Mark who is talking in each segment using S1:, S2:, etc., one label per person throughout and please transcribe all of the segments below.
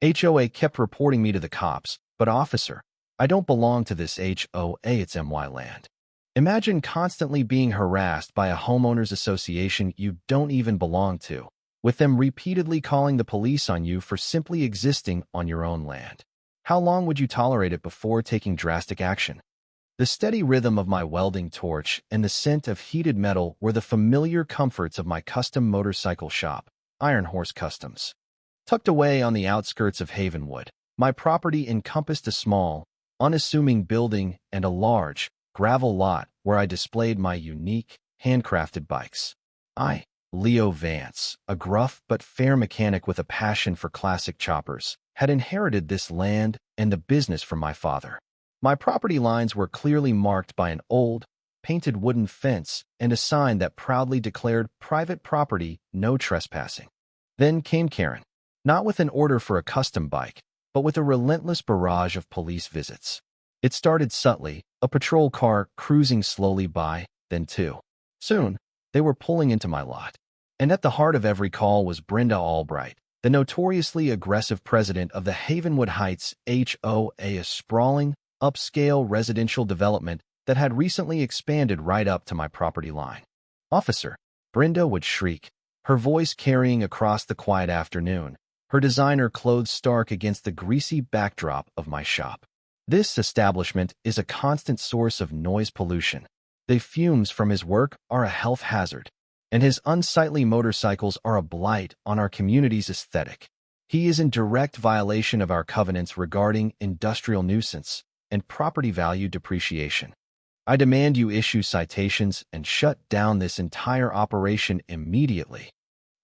S1: HOA kept reporting me to the cops, but officer, I don't belong to this HOA, it's MY land. Imagine constantly being harassed by a homeowners association you don't even belong to, with them repeatedly calling the police on you for simply existing on your own land. How long would you tolerate it before taking drastic action? The steady rhythm of my welding torch and the scent of heated metal were the familiar comforts of my custom motorcycle shop, Iron Horse Customs. Tucked away on the outskirts of Havenwood, my property encompassed a small, unassuming building and a large, gravel lot where I displayed my unique, handcrafted bikes. Leo Vance, a gruff but fair mechanic with a passion for classic choppers, had inherited this land and the business from my father. My property lines were clearly marked by an old, painted wooden fence and a sign that proudly declared private property, no trespassing. Then came Karen, not with an order for a custom bike, but with a relentless barrage of police visits. It started subtly, a patrol car cruising slowly by, then two. Soon, they were pulling into my lot. And at the heart of every call was Brenda Albright, the notoriously aggressive president of the Havenwood Heights HOA, a sprawling, upscale residential development that had recently expanded right up to my property line. "Officer," Brenda would shriek, her voice carrying across the quiet afternoon, her designer clothes stark against the greasy backdrop of my shop. "This establishment is a constant source of noise pollution. The fumes from his work are a health hazard, and his unsightly motorcycles are a blight on our community's aesthetic. He is in direct violation of our covenants regarding industrial nuisance and property value depreciation. I demand you issue citations and shut down this entire operation immediately."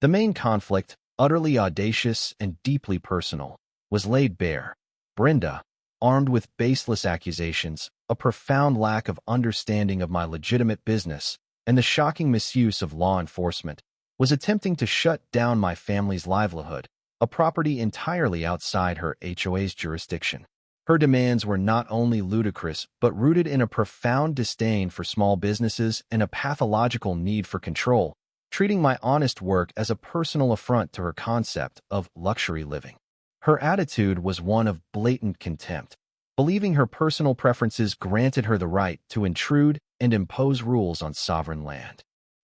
S1: The main conflict, utterly audacious and deeply personal, was laid bare. Brenda, armed with baseless accusations, a profound lack of understanding of my legitimate business, and the shocking misuse of law enforcement, was attempting to shut down my family's livelihood, a property entirely outside her HOA's jurisdiction. Her demands were not only ludicrous but rooted in a profound disdain for small businesses and a pathological need for control, treating my honest work as a personal affront to her concept of luxury living. Her attitude was one of blatant contempt, believing her personal preferences granted her the right to intrude and impose rules on sovereign land.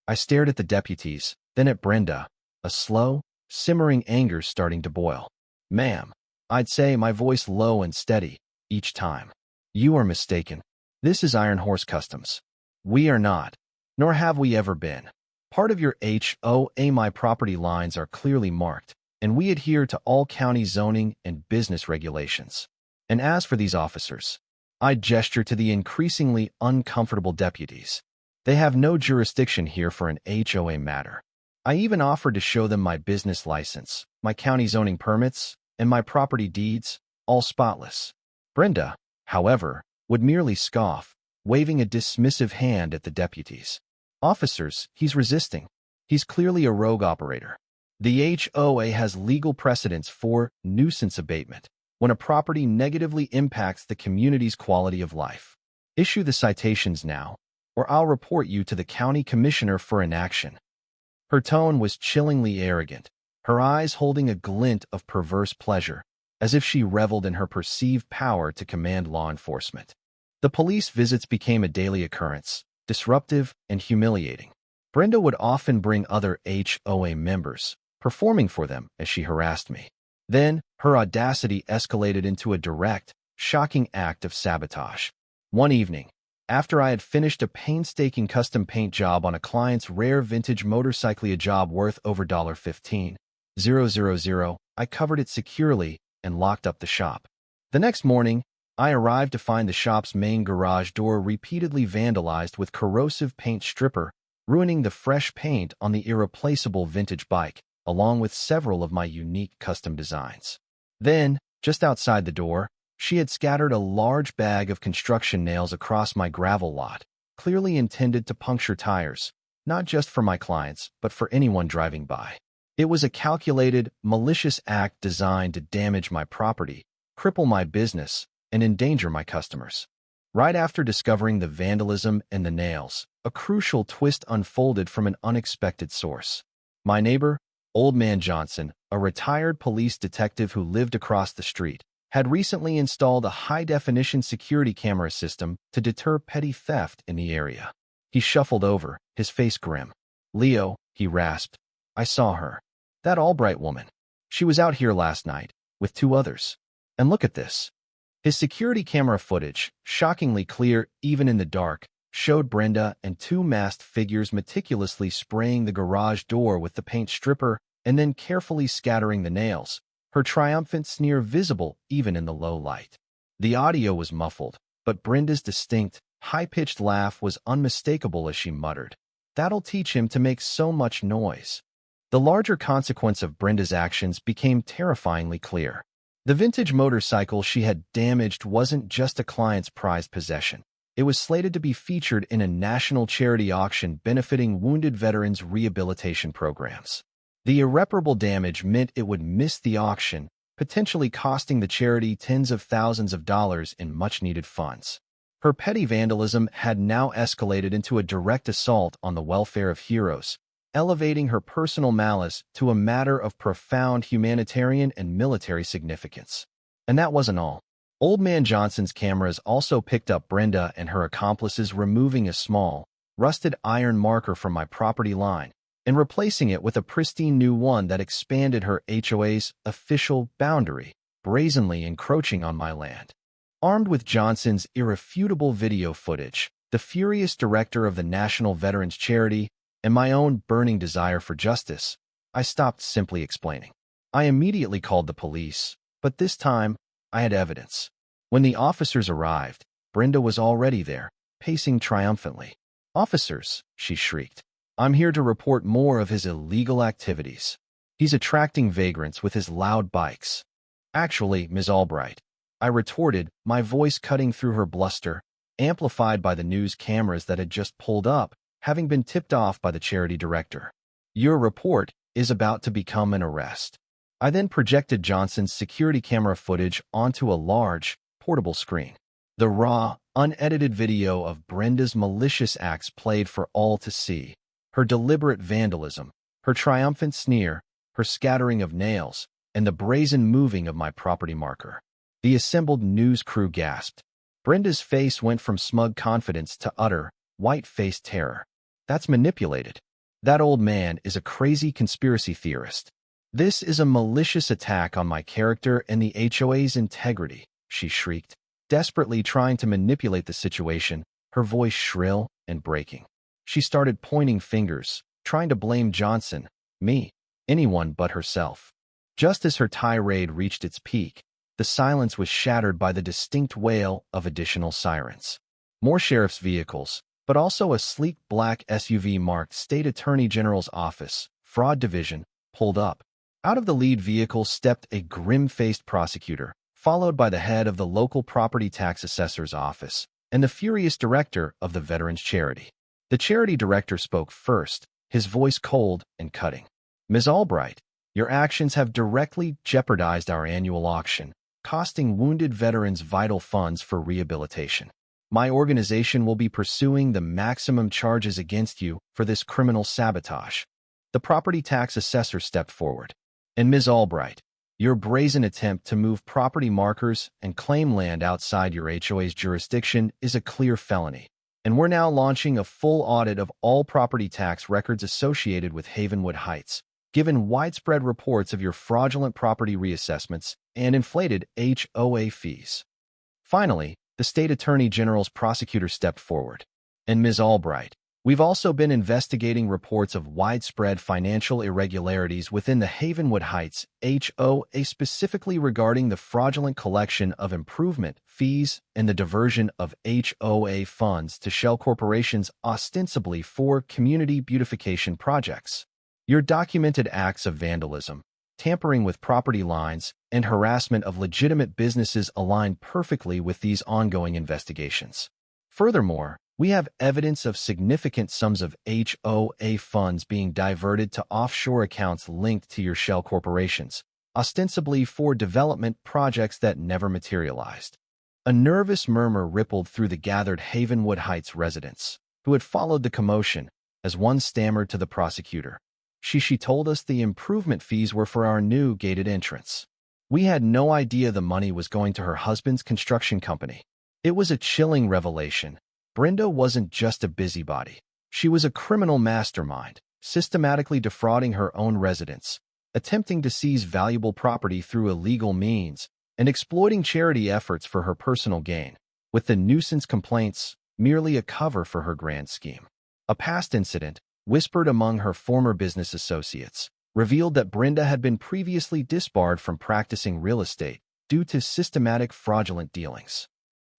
S1: I stared at the deputies, then at Brenda, a slow, simmering anger starting to boil. "Ma'am," I'd say, my voice low and steady, each time, "you are mistaken. This is Iron Horse Customs. We are not, nor have we ever been, part of your HOA. My property lines are clearly marked, and we adhere to all county zoning and business regulations. And as for these officers," I gesture to the increasingly uncomfortable deputies, "they have no jurisdiction here for an HOA matter." I even offered to show them my business license, my county zoning permits, and my property deeds, all spotless. Brenda, however, would merely scoff, waving a dismissive hand at the deputies. "Officers, he's resisting. He's clearly a rogue operator. The HOA has legal precedents for nuisance abatement when a property negatively impacts the community's quality of life. Issue the citations now, or I'll report you to the county commissioner for inaction." Her tone was chillingly arrogant, her eyes holding a glint of perverse pleasure, as if she reveled in her perceived power to command law enforcement. The police visits became a daily occurrence, disruptive and humiliating. Brenda would often bring other HOA members, performing for them as she harassed me. Then, her audacity escalated into a direct, shocking act of sabotage. One evening, after I had finished a painstaking custom paint job on a client's rare vintage motorcycle, a job worth over $15,000, I covered it securely and locked up the shop. The next morning, I arrived to find the shop's main garage door repeatedly vandalized with corrosive paint stripper, ruining the fresh paint on the irreplaceable vintage bike, along with several of my unique custom designs. Then, just outside the door, she had scattered a large bag of construction nails across my gravel lot, clearly intended to puncture tires, not just for my clients, but for anyone driving by. It was a calculated, malicious act designed to damage my property, cripple my business, and endanger my customers. Right after discovering the vandalism and the nails, a crucial twist unfolded from an unexpected source. My neighbor, Old Man Johnson, a retired police detective who lived across the street, had recently installed a high-definition security camera system to deter petty theft in the area. He shuffled over, his face grim. "Leo," he rasped, "I saw her. That Albright woman. She was out here last night, with 2 others. And look at this." His security camera footage, shockingly clear even in the dark, showed Brenda and 2 masked figures meticulously spraying the garage door with the paint stripper and then carefully scattering the nails, her triumphant sneer visible even in the low light. The audio was muffled, but Brenda's distinct, high-pitched laugh was unmistakable as she muttered, "That'll teach him to make so much noise." The larger consequence of Brenda's actions became terrifyingly clear. The vintage motorcycle she had damaged wasn't just a client's prized possession. It was slated to be featured in a national charity auction benefiting wounded veterans' rehabilitation programs. The irreparable damage meant it would miss the auction, potentially costing the charity tens of thousands of dollars in much-needed funds. Her petty vandalism had now escalated into a direct assault on the welfare of heroes, elevating her personal malice to a matter of profound humanitarian and military significance. And that wasn't all. Old Man Johnson's cameras also picked up Brenda and her accomplices removing a small, rusted iron marker from my property line and replacing it with a pristine new one that expanded her HOA's official boundary, brazenly encroaching on my land. Armed with Johnson's irrefutable video footage, the furious director of the National Veterans Charity, and my own burning desire for justice, I stopped simply explaining. I immediately called the police, but this time, I had evidence. When the officers arrived, Brenda was already there, pacing triumphantly. "Officers," she shrieked, "I'm here to report more of his illegal activities. He's attracting vagrants with his loud bikes." "Actually, Ms. Albright," I retorted, my voice cutting through her bluster, amplified by the news cameras that had just pulled up, having been tipped off by the charity director. "Your report is about to become an arrest." I then projected Johnson's security camera footage onto a large, portable screen. The raw, unedited video of Brenda's malicious acts played for all to see. Her deliberate vandalism, her triumphant sneer, her scattering of nails, and the brazen moving of my property marker. The assembled news crew gasped. Brenda's face went from smug confidence to utter, white-faced terror. "That's manipulated. That old man is a crazy conspiracy theorist. This is a malicious attack on my character and the HOA's integrity," she shrieked, desperately trying to manipulate the situation, her voice shrill and breaking. She started pointing fingers, trying to blame Johnson, me, anyone but herself. Just as her tirade reached its peak, the silence was shattered by the distinct wail of additional sirens. More sheriff's vehicles, but also a sleek black SUV marked State Attorney General's Office, Fraud Division, pulled up. Out of the lead vehicle stepped a grim-faced prosecutor, followed by the head of the local property tax assessor's office and the furious director of the Veterans Charity. The charity director spoke first, his voice cold and cutting. "Ms. Albright, your actions have directly jeopardized our annual auction, costing wounded veterans vital funds for rehabilitation. My organization will be pursuing the maximum charges against you for this criminal sabotage." The property tax assessor stepped forward. "And Ms. Albright, your brazen attempt to move property markers and claim land outside your HOA's jurisdiction is a clear felony, and we're now launching a full audit of all property tax records associated with Havenwood Heights, given widespread reports of your fraudulent property reassessments and inflated HOA fees." Finally, the State Attorney General's prosecutor stepped forward. "And Ms. Albright, we've also been investigating reports of widespread financial irregularities within the Havenwood Heights HOA, specifically regarding the fraudulent collection of improvement fees and the diversion of HOA funds to shell corporations ostensibly for community beautification projects. Your documented acts of vandalism, tampering with property lines, and harassment of legitimate businesses align perfectly with these ongoing investigations. Furthermore, we have evidence of significant sums of HOA funds being diverted to offshore accounts linked to your shell corporations, ostensibly for development projects that never materialized." A nervous murmur rippled through the gathered Havenwood Heights residents, who had followed the commotion, as one stammered to the prosecutor, She told us the improvement fees were for our new gated entrance. We had no idea the money was going to her husband's construction company. It was a chilling revelation. Brenda wasn't just a busybody. She was a criminal mastermind, systematically defrauding her own residents, attempting to seize valuable property through illegal means, and exploiting charity efforts for her personal gain, with the nuisance complaints merely a cover for her grand scheme. A past incident, whispered among her former business associates, revealed that Brenda had been previously disbarred from practicing real estate due to systematic fraudulent dealings.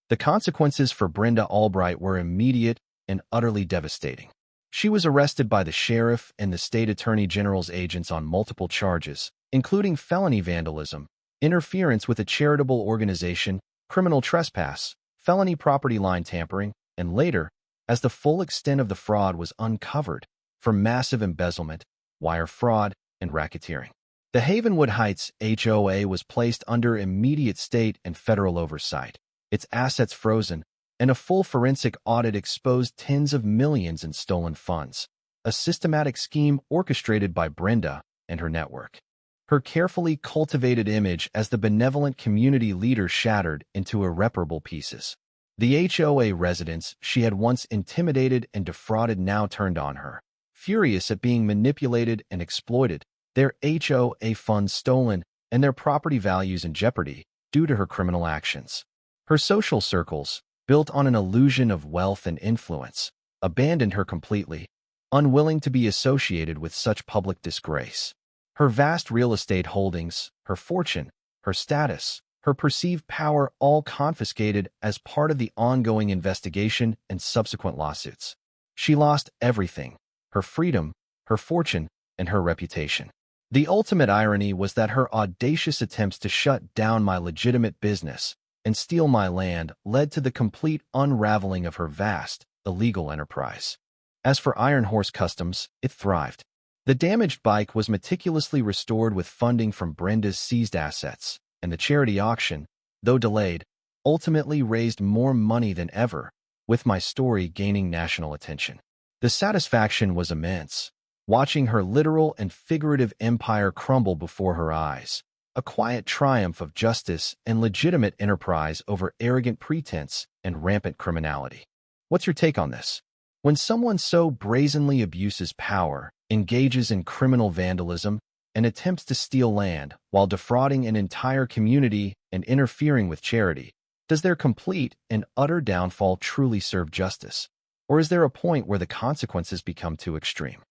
S1: The consequences for Brenda Albright were immediate and utterly devastating. She was arrested by the sheriff and the state attorney general's agents on multiple charges, including felony vandalism, interference with a charitable organization, criminal trespass, felony property line tampering, and later, as the full extent of the fraud was uncovered, for massive embezzlement, wire fraud, and racketeering. The Havenwood Heights HOA was placed under immediate state and federal oversight, its assets frozen, and a full forensic audit exposed tens of millions in stolen funds, a systematic scheme orchestrated by Brenda and her network. Her carefully cultivated image as the benevolent community leader shattered into irreparable pieces. The HOA residents she had once intimidated and defrauded now turned on her, furious at being manipulated and exploited, their HOA funds stolen, and their property values in jeopardy due to her criminal actions. Her social circles, built on an illusion of wealth and influence, abandoned her completely, unwilling to be associated with such public disgrace. Her vast real estate holdings, her fortune, her status, her perceived power all confiscated as part of the ongoing investigation and subsequent lawsuits. She lost everything: her freedom, her fortune, and her reputation. The ultimate irony was that her audacious attempts to shut down my legitimate business and steal my land led to the complete unraveling of her vast, illegal enterprise. As for Iron Horse Customs, it thrived. The damaged bike was meticulously restored with funding from Brenda's seized assets, and the charity auction, though delayed, ultimately raised more money than ever, with my story gaining national attention. The satisfaction was immense, watching her literal and figurative empire crumble before her eyes, a quiet triumph of justice and legitimate enterprise over arrogant pretense and rampant criminality. What's your take on this? When someone so brazenly abuses power, engages in criminal vandalism, and attempts to steal land while defrauding an entire community and interfering with charity, does their complete and utter downfall truly serve justice? Or is there a point where the consequences become too extreme?